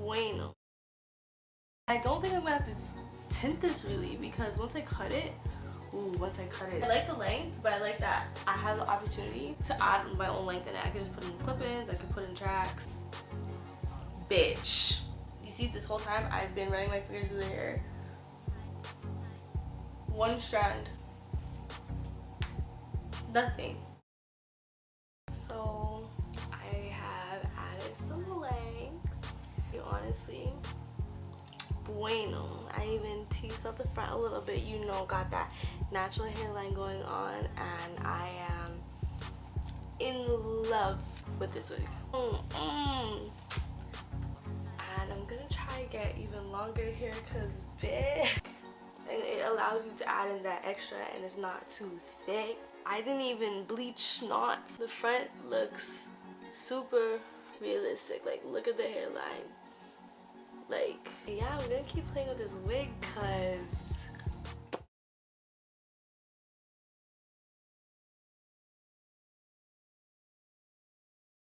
bueno. I don't think I'm gonna have to tint this really, because once I cut it, I like the length, but I like that I have the opportunity to add my own length in it. I can just put in clip-ins, I can put in tracks. Bitch. You see, this whole time I've been running my fingers through the hair. One strand. Nothing. So I have added some length. Honestly, bueno. I even teased out the front a little bit, you know, got that natural hairline going on, and I am in love with this wig. And I'm gonna try to get even longer hair, cause bitch, and it allows you to add in that extra and it's not too thick. I didn't even bleach knots. The front looks super realistic. Like, look at the hairline. Like, yeah, I'm gonna keep playing with this wig because